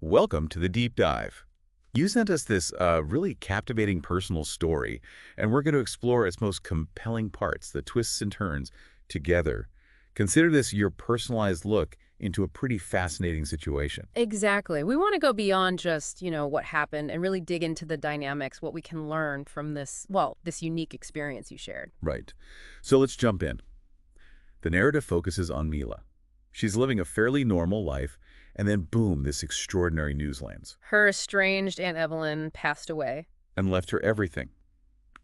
Welcome to the deep dive. You sent us this really captivating personal story, and we're going to explore its most compelling parts, the twists and turns, together. Consider this your personalized look into a pretty fascinating situation. Exactly. We want to go beyond just, what happened and really dig into the dynamics, what we can learn from this unique experience you shared. Right. So let's jump in. The narrative focuses on Mila. She's living a fairly normal life, and then boom, this extraordinary news lands Her estranged Aunt Evelyn passed away. and left her everything.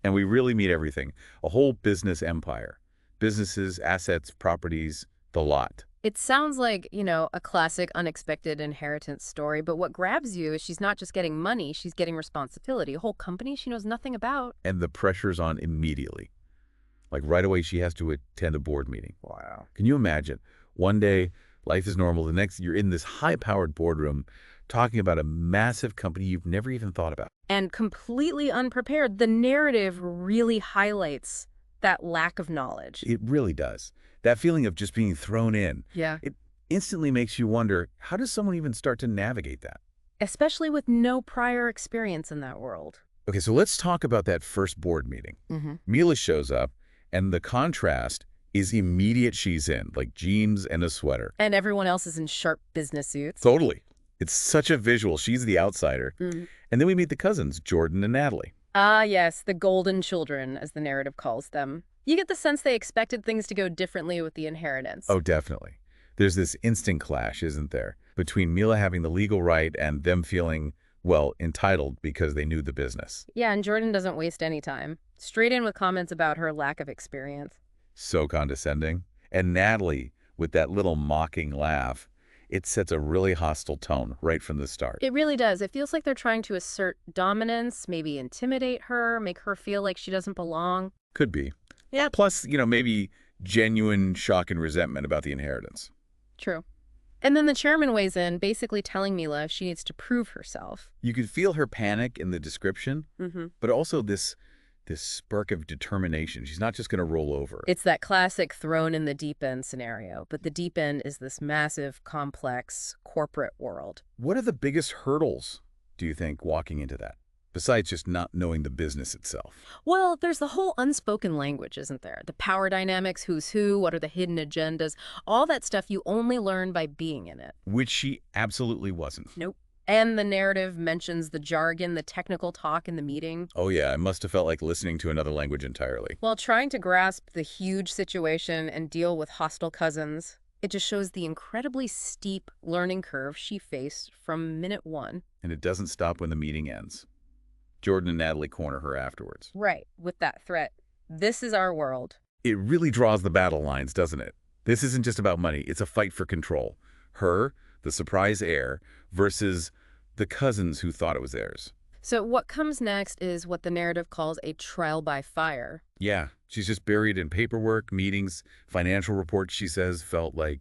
And we really meet everything, a whole business empire. Businesses, assets, properties, the lot. It sounds like, a classic unexpected inheritance story, but what grabs you is she's not just getting money, she's getting responsibility, a whole company she knows nothing about. And the pressure's on immediately. Like right away, she has to attend a board meeting. Wow. Can you imagine? One day, life is normal. The next, you're in this high-powered boardroom talking about a massive company you've never even thought about. And completely unprepared, the narrative really highlights that lack of knowledge. It really does. That feeling of just being thrown in, Yeah. it instantly makes you wonder, how does someone even start to navigate that? Especially with no prior experience in that world. Okay, so let's talk about that first board meeting. Mm-hmm. Mila shows up, and the contrast is immediate. She's in, like jeans and a sweater. And everyone else is in sharp business suits. Totally. It's such a visual. She's the outsider. Mhm. And then we meet the cousins, Jordan and Natalie. Ah, yes, the golden children, as the narrative calls them. You get the sense they expected things to go differently with the inheritance. Oh, definitely. There's this instant clash, isn't there, between Mila having the legal right and them feeling, well, entitled because they knew the business. Yeah, and Jordan doesn't waste any time. Straight in with comments about her lack of experience. So condescending. And Natalie, with that little mocking laugh, it sets a really hostile tone right from the start. It really does. It feels like they're trying to assert dominance, maybe intimidate her, make her feel like she doesn't belong. Could be. Yeah. Plus, maybe genuine shock and resentment about the inheritance. True. And then the chairman weighs in, basically telling Mila she needs to prove herself. You could feel her panic in the description, Mm-hmm. but also this spark of determination. She's not just going to roll over. It's that classic thrown in the deep end scenario, but the deep end is this massive, complex corporate world. What are the biggest hurdles, do you think, walking into that, besides just not knowing the business itself? Well, there's the whole unspoken language, isn't there? The power dynamics, who's who, what are the hidden agendas, all that stuff you only learn by being in it. Which she absolutely wasn't. Nope. And the narrative mentions the jargon, the technical talk in the meeting. Oh yeah, it must have felt like listening to another language entirely. While trying to grasp the huge situation and deal with hostile cousins, it just shows the incredibly steep learning curve she faced from minute one. And it doesn't stop when the meeting ends. Jordan and Natalie corner her afterwards. Right, with that threat. This is our world. It really draws the battle lines, doesn't it? This isn't just about money. It's a fight for control. Her, the surprise heir, versus the cousins who thought it was theirs. So what comes next is what the narrative calls a trial by fire. Yeah, she's just buried in paperwork, meetings, financial reports, she says, felt like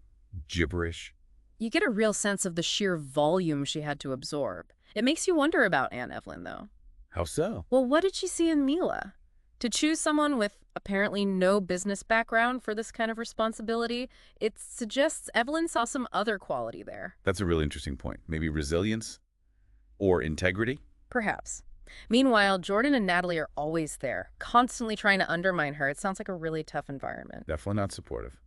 gibberish. You get a real sense of the sheer volume she had to absorb. It makes you wonder about Aunt Evelyn, though. How so? Well, what did she see in Mila? To choose someone with apparently no business background for this kind of responsibility, it suggests Evelyn saw some other quality there. That's a really interesting point. Maybe resilience or integrity? Perhaps. Meanwhile, Jordan and Natalie are always there, constantly trying to undermine her. It sounds like a really tough environment. Definitely not supportive.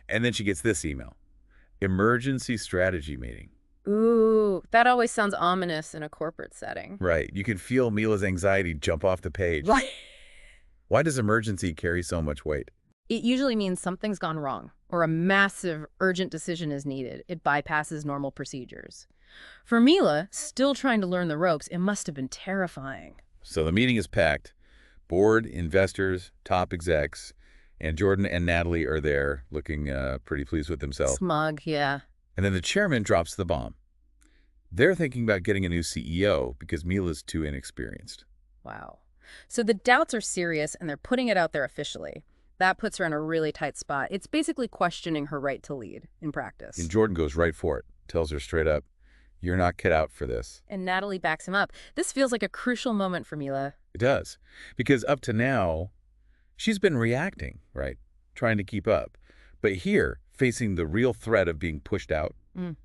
And then she gets this email. Emergency strategy meeting. Ooh, that always sounds ominous in a corporate setting. Right. You can feel Mila's anxiety jump off the page. Right. Why does emergency carry so much weight? It usually means something's gone wrong, or a massive, urgent decision is needed. It bypasses normal procedures. For Mila, still trying to learn the ropes, it must have been terrifying. So the meeting is packed. Board, investors, top execs, and Jordan and Natalie are there looking pretty pleased with themselves. Smug, yeah. And then the chairman drops the bomb. They're thinking about getting a new CEO because Mila's too inexperienced. Wow. So the doubts are serious, and they're putting it out there officially. That puts her in a really tight spot. It's basically questioning her right to lead in practice. And Jordan goes right for it, tells her straight up, "You're not cut out for this." And Natalie backs him up. This feels like a crucial moment for Mila. It does. Because up to now, she's been reacting, right? Trying to keep up. But here, facing the real threat of being pushed out, Mm.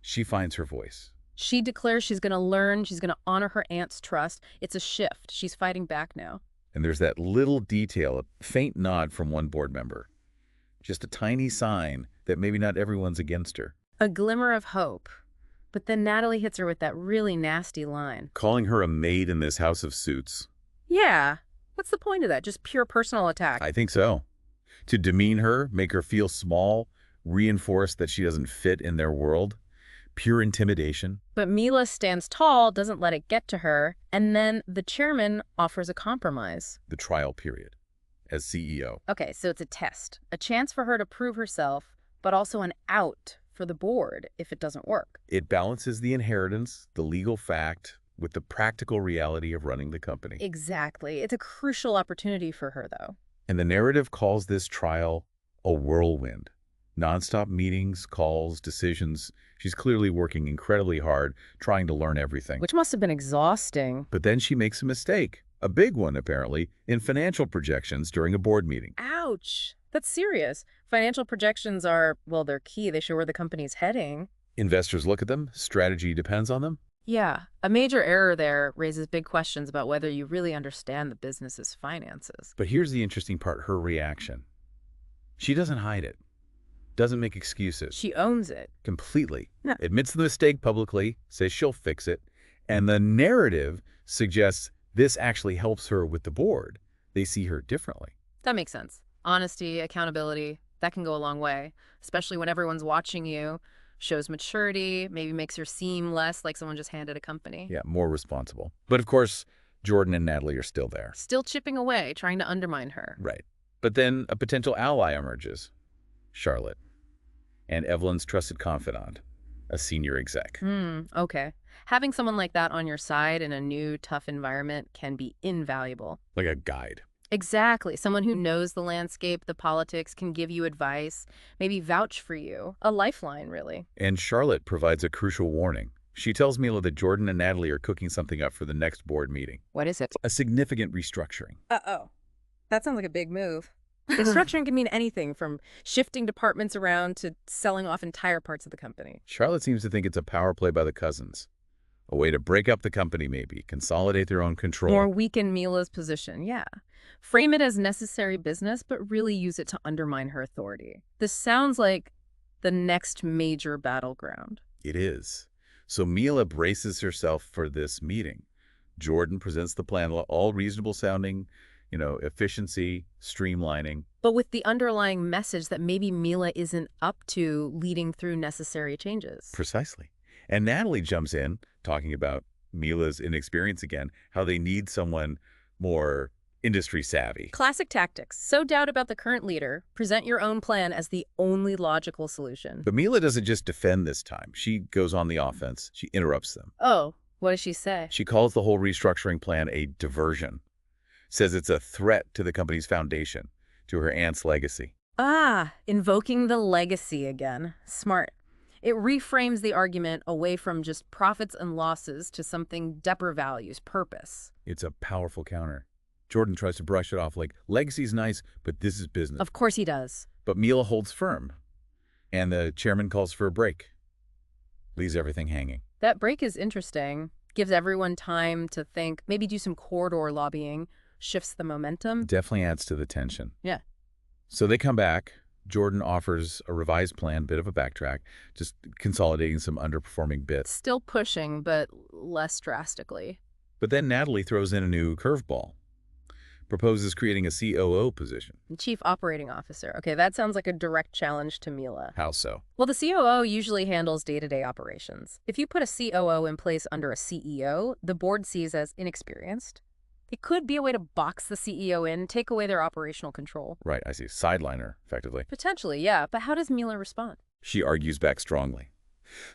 she finds her voice. She declares she's going to learn, she's going to honor her aunt's trust. It's a shift. She's fighting back now. And there's that little detail, a faint nod from one board member. Just a tiny sign that maybe not everyone's against her. A glimmer of hope. But then Natalie hits her with that really nasty line. Calling her a maid in this house of suits. Yeah. What's the point of that? Just pure personal attack. I think so. To demean her, make her feel small, reinforce that she doesn't fit in their world. Pure intimidation. But Mila stands tall, doesn't let it get to her, and then the chairman offers a compromise. The trial period. As CEO. Okay, so it's a test. A chance for her to prove herself, but also an out for the board if it doesn't work. It balances the inheritance, the legal fact, with the practical reality of running the company. Exactly. It's a crucial opportunity for her, though. And the narrative calls this trial a whirlwind. Nonstop meetings, calls, decisions. She's clearly working incredibly hard, trying to learn everything. Which must have been exhausting. But then she makes a mistake, a big one apparently, in financial projections during a board meeting. Ouch. That's serious. Financial projections are, well, they're key. They show where the company's heading. Investors look at them, strategy depends on them. Yeah, a major error there raises big questions about whether you really understand the business's finances. But here's the interesting part, her reaction. She doesn't hide it, doesn't make excuses. She owns it. Completely. Yeah. Admits the mistake publicly, says she'll fix it, and the narrative suggests this actually helps her with the board. They see her differently. That makes sense. Honesty, accountability, that can go a long way, especially when everyone's watching you. Shows maturity, maybe makes her seem less like someone just handed a company. Yeah, more responsible. But of course, Jordan and Natalie are still there. Still chipping away, trying to undermine her. Right. But then a potential ally emerges. Charlotte. Aunt Evelyn's trusted confidant. A senior exec. Okay. Having someone like that on your side in a new, tough environment can be invaluable. Like a guide. Exactly. Someone who knows the landscape, the politics, can give you advice, maybe vouch for you. A lifeline, really. And Charlotte provides a crucial warning. She tells Mila that Jordan and Natalie are cooking something up for the next board meeting. What is it? A significant restructuring. Uh-oh. That sounds like a big move. Restructuring can mean anything from shifting departments around to selling off entire parts of the company. Charlotte seems to think it's a power play by the cousins. A way to break up the company, maybe. Consolidate their own control. Or weaken Mila's position, yeah. Frame it as necessary business, but really use it to undermine her authority. This sounds like the next major battleground. It is. So Mila braces herself for this meeting. Jordan presents the plan, all reasonable sounding, efficiency, streamlining. But with the underlying message that maybe Mila isn't up to leading through necessary changes. Precisely. And Natalie jumps in, talking about Mila's inexperience again, how they need someone more industry savvy. Classic tactics. Sow doubt about the current leader. Present your own plan as the only logical solution. But Mila doesn't just defend this time. She goes on the offense. She interrupts them. Oh, what does she say? She calls the whole restructuring plan a diversion. Says it's a threat to the company's foundation, to her aunt's legacy. Ah, invoking the legacy again. Smart. It reframes the argument away from just profits and losses to something deeper values, purpose. It's a powerful counter. Jordan tries to brush it off like, legacy's nice, but this is business. Of course he does. But Mila holds firm, and the chairman calls for a break. Leaves everything hanging. That break is interesting. Gives everyone time to think, maybe do some corridor lobbying, shifts the momentum. Definitely adds to the tension. Yeah. So they come back. Jordan offers a revised plan, bit of a backtrack, just consolidating some underperforming bits. Still pushing, but less drastically. But then Natalie throws in a new curveball. Proposes creating a COO position. Chief Operating Officer. Okay, that sounds like a direct challenge to Mila. How so? Well, the COO usually handles day-to-day operations. If you put a COO in place under a CEO, the board sees as inexperienced. It could be a way to box the CEO in, take away their operational control. Right, I see. Sideliner, effectively. Potentially, yeah. But how does Mila respond? She argues back strongly.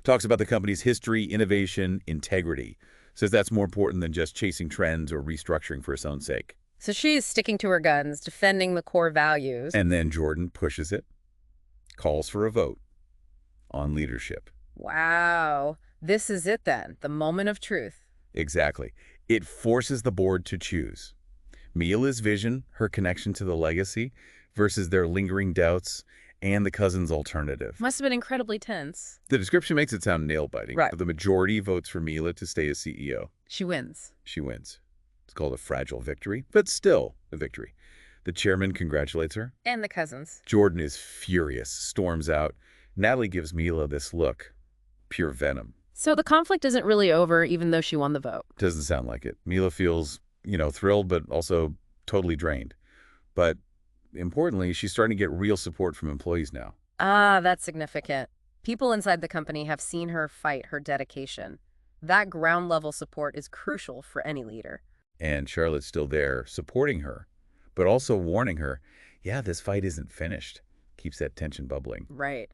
Talks about the company's history, innovation, integrity. Says that's more important than just chasing trends or restructuring for its own sake. So she's sticking to her guns, defending the core values. And then Jordan pushes it, calls for a vote on leadership. Wow. This is it then, the moment of truth. Exactly. It forces the board to choose. Mila's vision, her connection to the legacy, versus their lingering doubts, and the cousin's alternative. Must have been incredibly tense. The description makes it sound nail-biting, Right. but the majority votes for Mila to stay as CEO. She wins. She wins. It's called a fragile victory, but still a victory. The chairman congratulates her. And the cousins. Jordan is furious, storms out. Natalie gives Mila this look. Pure venom. So the conflict isn't really over, even though she won the vote. Doesn't sound like it. Mila feels, thrilled, but also totally drained. But importantly, she's starting to get real support from employees now. Ah, that's significant. People inside the company have seen her fight, her dedication. That ground-level support is crucial for any leader. And Charlotte's still there, supporting her, but also warning her, yeah, this fight isn't finished. Keeps that tension bubbling. Right.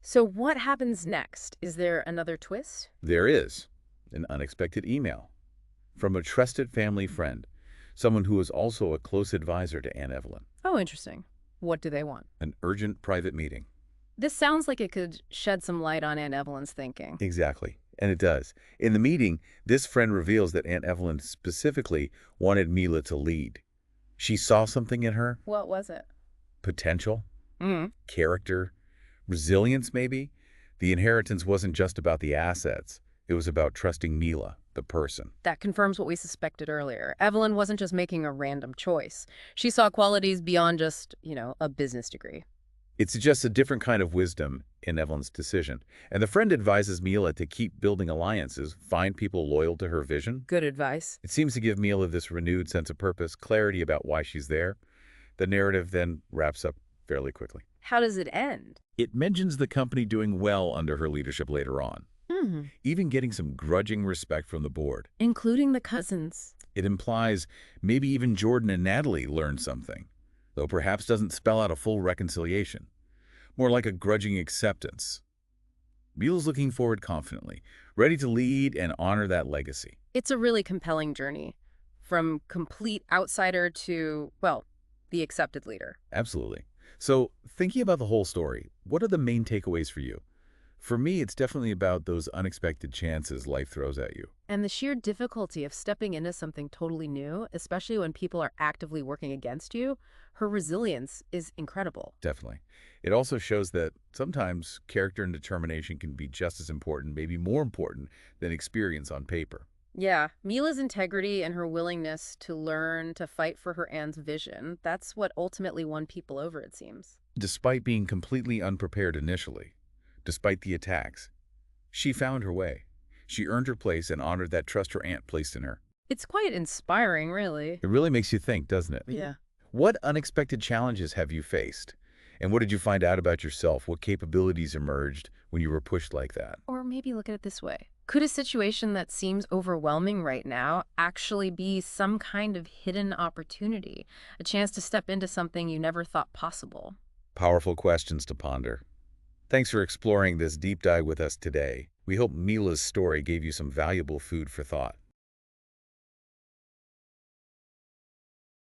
So what happens next? Is there another twist? There is an unexpected email from a trusted family friend, someone who is also a close advisor to Aunt Evelyn. Oh, interesting. What do they want? An urgent private meeting. This sounds like it could shed some light on Aunt Evelyn's thinking. Exactly. And it does. In the meeting, this friend reveals that Aunt Evelyn specifically wanted Mila to lead. She saw something in her, What was it? potential, Mm. character, resilience maybe. The inheritance wasn't just about the assets. It was about trusting Mila, the person. That confirms what we suspected earlier. Evelyn wasn't just making a random choice. She saw qualities beyond just, a business degree. It suggests a different kind of wisdom in Evelyn's decision. And the friend advises Mila to keep building alliances, find people loyal to her vision. Good advice. It seems to give Mila this renewed sense of purpose, clarity about why she's there. The narrative then wraps up fairly quickly. How does it end? It mentions the company doing well under her leadership later on, even getting some grudging respect from the board. Including the cousins. It implies maybe even Jordan and Natalie learned something, though perhaps doesn't spell out a full reconciliation. More like a grudging acceptance. Mila's looking forward confidently, ready to lead and honor that legacy. It's a really compelling journey. From complete outsider to, well, the accepted leader. Absolutely. So, thinking about the whole story, what are the main takeaways for you? For me, it's definitely about those unexpected chances life throws at you. And the sheer difficulty of stepping into something totally new, especially when people are actively working against you, her resilience is incredible. Definitely. It also shows that sometimes character and determination can be just as important, maybe more important, than experience on paper. Yeah, Mila's integrity and her willingness to learn, to fight for her Anne's vision, that's what ultimately won people over, it seems. Despite being completely unprepared initially, despite the attacks, she found her way. She earned her place and honored that trust her aunt placed in her. It's quite inspiring, really. It really makes you think, doesn't it? Yeah. What unexpected challenges have you faced? And what did you find out about yourself? What capabilities emerged when you were pushed like that? Or maybe look at it this way. Could a situation that seems overwhelming right now actually be some kind of hidden opportunity, a chance to step into something you never thought possible? Powerful questions to ponder. Thanks for exploring this deep dive with us today. We hope Mila's story gave you some valuable food for thought.